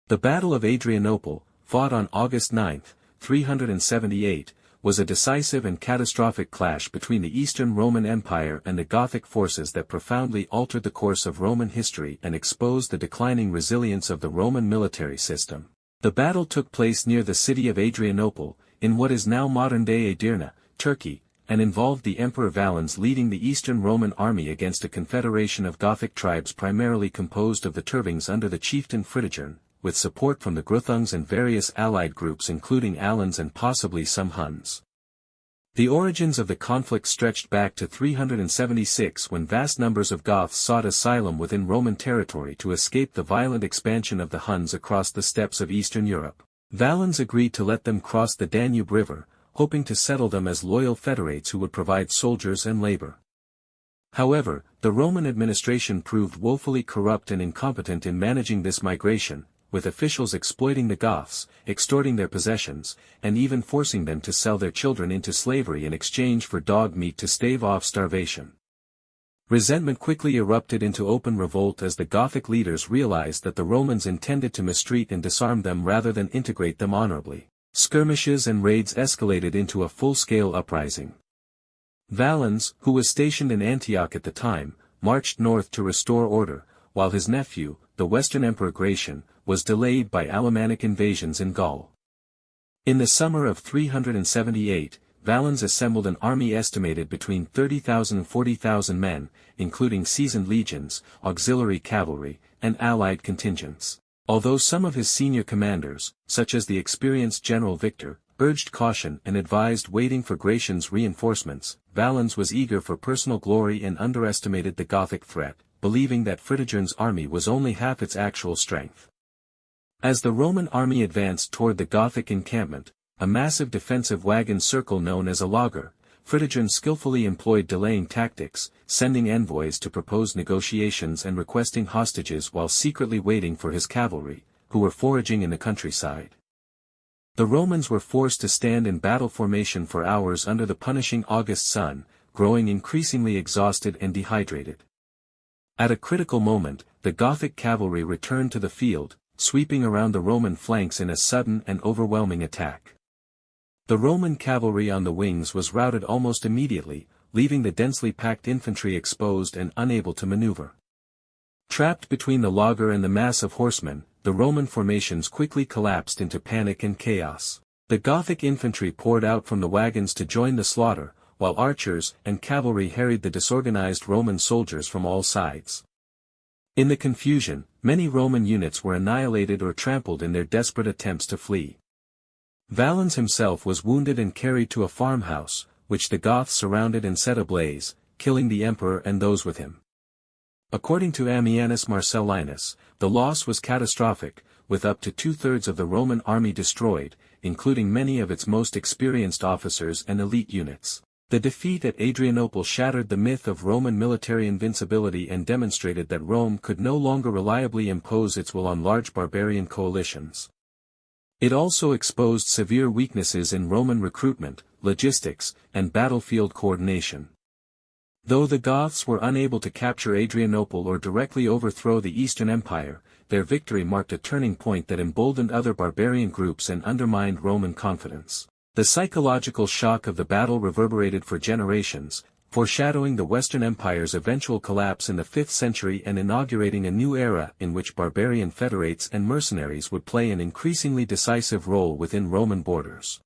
The Battle of Adrianople, fought on August 9, 378, was a decisive and catastrophic clash between the Eastern Roman Empire and the Gothic forces that profoundly altered the course of Roman history and exposed the declining resilience of the Roman military system. The battle took place near the city of Adrianople, in what is now modern-day Edirne, Turkey, and involved the Emperor Valens leading the Eastern Roman army against a confederation of Gothic tribes primarily composed of the Tervings under the chieftain Fritigern, with support from the Gruthungs and various allied groups including Alans and possibly some Huns. The origins of the conflict stretched back to 376 when vast numbers of Goths sought asylum within Roman territory to escape the violent expansion of the Huns across the steppes of Eastern Europe. Valens agreed to let them cross the Danube River, hoping to settle them as loyal federates who would provide soldiers and labor. However, the Roman administration proved woefully corrupt and incompetent in managing this migration, with officials exploiting the Goths, extorting their possessions, and even forcing them to sell their children into slavery in exchange for dog meat to stave off starvation. Resentment quickly erupted into open revolt as the Gothic leaders realized that the Romans intended to mistreat and disarm them rather than integrate them honorably. Skirmishes and raids escalated into a full-scale uprising. Valens, who was stationed in Antioch at the time, marched north to restore order, while his nephew, the Western Emperor Gratian, was delayed by Alemannic invasions in Gaul. In the summer of 378, Valens assembled an army estimated between 30,000 and 40,000 men, including seasoned legions, auxiliary cavalry, and allied contingents. Although some of his senior commanders, such as the experienced General Victor, urged caution and advised waiting for Gratian's reinforcements, Valens was eager for personal glory and underestimated the Gothic threat, believing that Fritigern's army was only half its actual strength. As the Roman army advanced toward the Gothic encampment, a massive defensive wagon circle known as a logger, Fritigern skillfully employed delaying tactics, sending envoys to propose negotiations and requesting hostages while secretly waiting for his cavalry, who were foraging in the countryside. The Romans were forced to stand in battle formation for hours under the punishing August sun, growing increasingly exhausted and dehydrated. At a critical moment, the Gothic cavalry returned to the field, sweeping around the Roman flanks in a sudden and overwhelming attack. The Roman cavalry on the wings was routed almost immediately, leaving the densely packed infantry exposed and unable to maneuver. Trapped between the logger and the mass of horsemen, the Roman formations quickly collapsed into panic and chaos. The Gothic infantry poured out from the wagons to join the slaughter, while archers and cavalry harried the disorganized Roman soldiers from all sides. In the confusion, many Roman units were annihilated or trampled in their desperate attempts to flee. Valens himself was wounded and carried to a farmhouse, which the Goths surrounded and set ablaze, killing the emperor and those with him. According to Ammianus Marcellinus, the loss was catastrophic, with up to two-thirds of the Roman army destroyed, including many of its most experienced officers and elite units. The defeat at Adrianople shattered the myth of Roman military invincibility and demonstrated that Rome could no longer reliably impose its will on large barbarian coalitions. It also exposed severe weaknesses in Roman recruitment, logistics, and battlefield coordination. Though the Goths were unable to capture Adrianople or directly overthrow the Eastern Empire, their victory marked a turning point that emboldened other barbarian groups and undermined Roman confidence. The psychological shock of the battle reverberated for generations, foreshadowing the Western Empire's eventual collapse in the 5th century and inaugurating a new era in which barbarian federates and mercenaries would play an increasingly decisive role within Roman borders.